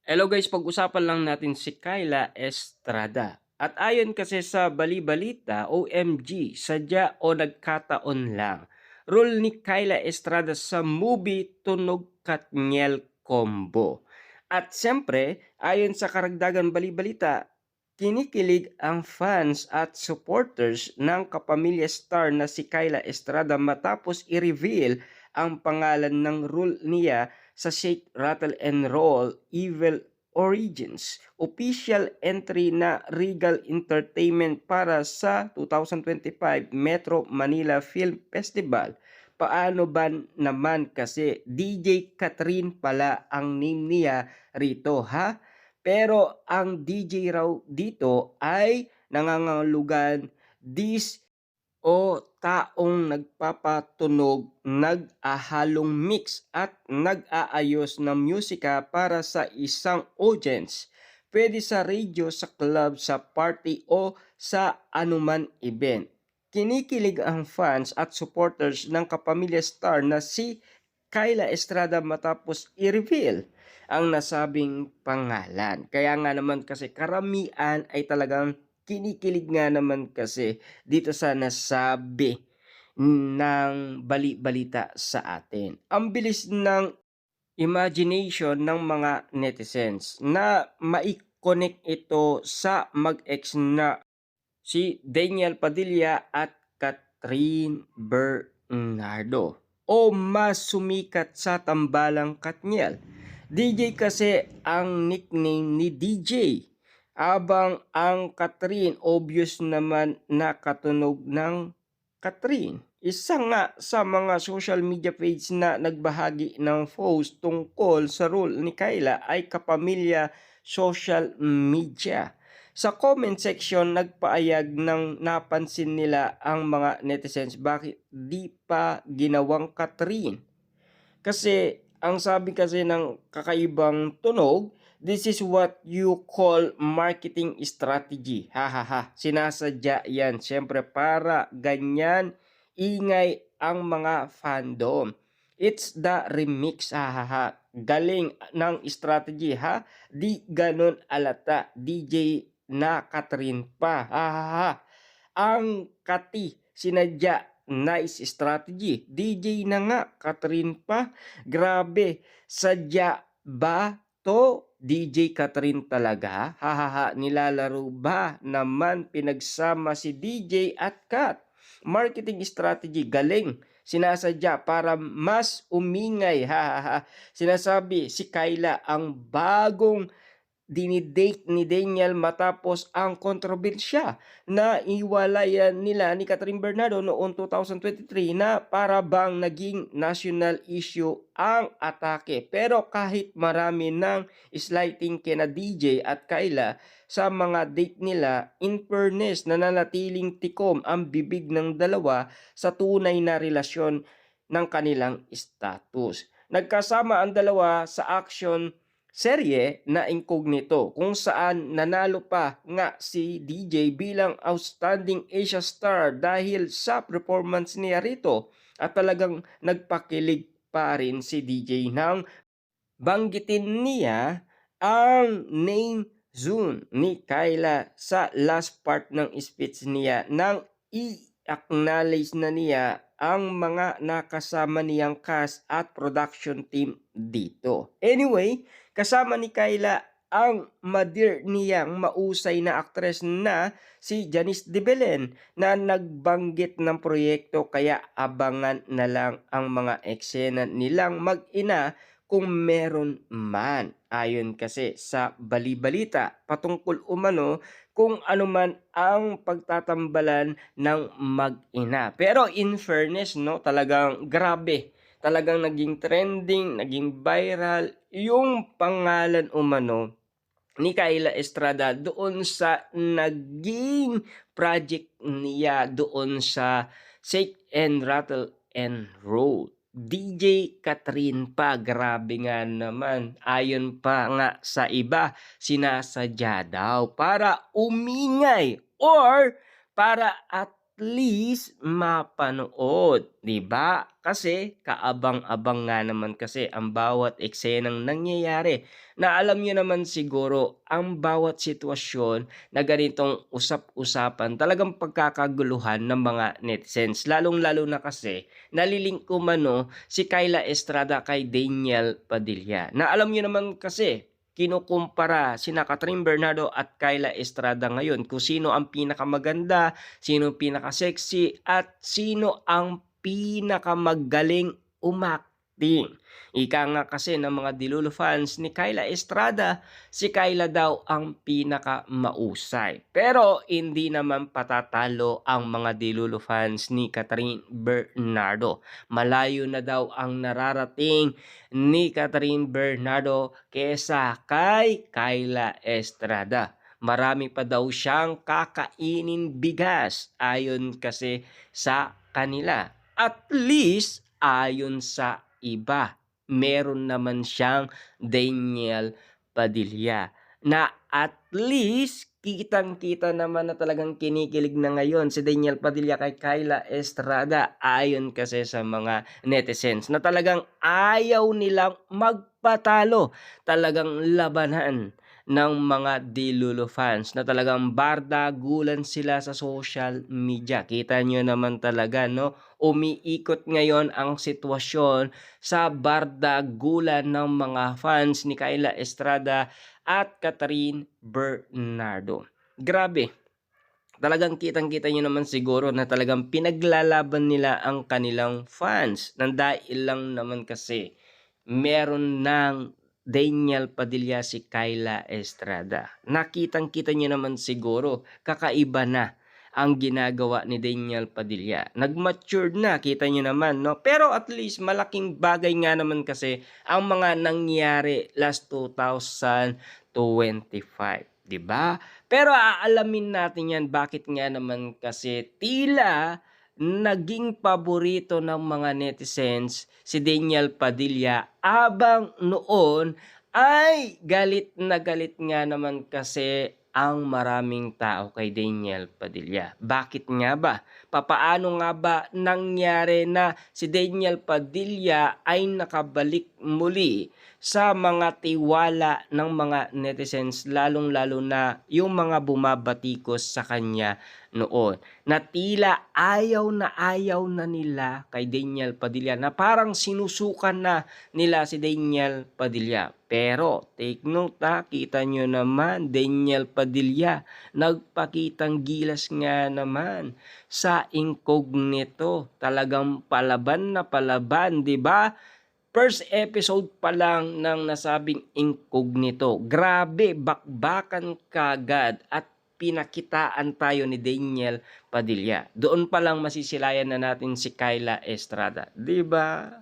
Hello guys, pag-usapan lang natin si Kyla Estrada. At ayon kasi sa bali-balita, OMG, sadya o nagkataon lang. Role ni Kyla Estrada sa movie Tunog Katniel Combo. At siyempre, ayon sa karagdagan bali-balita, kinikilig ang fans at supporters ng kapamilya star na si Kyla Estrada matapos i-reveal ang pangalan ng role niya sa Shake, Rattle and Roll Evil Origins, official entry na Regal Entertainment para sa 2025 Metro Manila Film Festival. Paano ba naman kasi DJ Catherine pala ang name niya rito, ha? Pero ang DJ raw dito ay nangangahulugan this o taong nagpapatunog, nag-ahalong mix at nag-aayos ng musika para sa isang audience. Pwede sa radio, sa club, sa party o sa anuman event. Kinikilig ang fans at supporters ng kapamilya star na si Kyla Estrada matapos i-reveal ang nasabing pangalan. Kaya nga naman kasi karamihan ay talagang kinikilig nga naman kasi dito sa nasabi ng bali-balita sa atin. Ang bilis ng imagination ng mga netizens na mai-connect ito sa mag-ex na si Daniel Padilla at Catherine Bernardo o mas sumikat sa tambalang Katniel. DJ kasi ang nickname ni DJ. Abang ang Catherine, obvious naman na katunog ng Catherine. Isa nga sa mga social media page na nagbahagi ng post tungkol sa role ni Kyla ay Kapamilya Social Media. Sa comment section, nagpaayag ng napansin nila ang mga netizens bakit di pa ginawang Catherine. Kasi ang sabi kasi ng kakaibang tunog, this is what you call marketing strategy. Ha ha ha. Sinasadya yan. Siyempre para ganyan ingay ang mga fandom. It's the remix. Ha ha ha. Galing ng strategy ha. Di ganon alata. DJ na Catherine pa. Ha ha ha. Ang kati sinadya. Nice strategy. DJ na nga, Catherine pa. Grabe, sadya ba to? DJ Catherine talaga? Hahaha, nilalaro ba naman pinagsama si DJ at Kat? Marketing strategy, galing. Sinasadya para mas umingay. Hahaha. Sinasabi si Kyla ang bagong dinidate ni Daniel matapos ang kontrobersya na iwalayan nila ni Catherine Bernardo noong 2023 na para bang naging national issue ang atake. Pero kahit marami ng slighting kina DJ at Kyla sa mga date nila, in fairness nananatiling tikom ang bibig ng dalawa sa tunay na relasyon ng kanilang status. Nagkasama ang dalawa sa action serye na Incognito kung saan nanalo pa nga si DJ bilang Outstanding Asia Star dahil sa performance niya rito at talagang nagpakilig pa rin si DJ nang banggitin niya ang name Zoom ni Kyla sa last part ng speech niya nang i-acknowledge na niya ang mga nakasama niyang cast at production team dito. Anyway, kasama ni Kyla ang madear niyang mausay na aktres na si Janice de Belen na nagbanggit ng proyekto kaya abangan na lang ang mga eksena nilang mag-ina kung meron man. Ayon kasi sa bali-balita patungkol umano kung ano man ang pagtatambalan ng mag-ina. Pero in fairness, no, talagang grabe. Talagang naging trending, naging viral yung pangalan umano ni Kyla Estrada doon sa naging project niya doon sa Shake and Rattle and Roll. DJ Catherine pa, grabe nga naman. Ayon pa nga sa iba, sinasadya daw para umingay or para at least mapanood, 'di ba? Kasi kaabang-abang nga naman kasi ang bawat eksenang nangyayari na alam niyo naman siguro ang bawat sitwasyon na ganitong usap-usapan talagang pagkakaguluhan ng mga netizens. Lalong-lalo na kasi nali-link umano si Kyla Estrada kay Daniel Padilla, na alam niyo naman kasi kinukumpara sina Catherine Bernardo at Kyla Estrada ngayon kung sino ang pinakamaganda, sino ang pinaka-sexy, at sino ang pinakamagaling umacting. Ika nga kasi ng mga Dilulo fans ni Kyla Estrada, si Kyla daw ang pinakamausay. Pero hindi naman patatalo ang mga Dilulo fans ni Catherine Bernardo. Malayo na daw ang nararating ni Catherine Bernardo kesa kay Kyla Estrada. Marami pa daw siyang kakainin bigas ayon kasi sa kanila. At least ayon sa iba, meron naman siyang Daniel Padilla na at least kitang-kita naman na talagang kinikilig na ngayon si Daniel Padilla kay Kyla Estrada ayon kasi sa mga netizens na talagang ayaw nilang magpatalo. Talagang labanan ng mga Dilulo fans na talagang bardagulan sila sa social media. Kita nyo naman talaga, no? Umiikot ngayon ang sitwasyon sa bardagulan ng mga fans ni Kyla Estrada at Catherine Bernardo. Grabe. Talagang kitang-kita nyo naman siguro na talagang pinaglalaban nila ang kanilang fans. Nang dahil lang naman kasi meron ng Daniel Padilla si Kyla Estrada. Nakitang-kita nyo naman siguro, kakaiba na ang ginagawa ni Daniel Padilla. Nag-matured na, kita nyo naman, no? Pero at least malaking bagay nga naman kasi ang mga nangyari last 2025, 'di ba? Pero aalamin natin 'yan bakit nga naman kasi tila naging paborito ng mga netizens si Daniel Padilla, abang noon ay galit na galit nga naman kasi ang maraming tao kay Daniel Padilla. Bakit nga ba? Papaano nga ba nangyari na si Daniel Padilla ay nakabalik muli sa mga tiwala ng mga netizens, lalong-lalo na yung mga bumabatikos sa kanya noon, na tila ayaw na nila kay Daniel Padilla, na parang sinusukan na nila si Daniel Padilla. Pero take note, kita nyo naman Daniel Padilla nagpakitang gilas nga naman sa incognito. Talagang palaban na palaban, 'di ba? First episode pa lang ng nasabing incognito, grabe, bakbakan kagad at pinakitaan tayo ni Daniel Padilla. Doon pa lang masisilayan na natin si Kyla Estrada, 'di ba?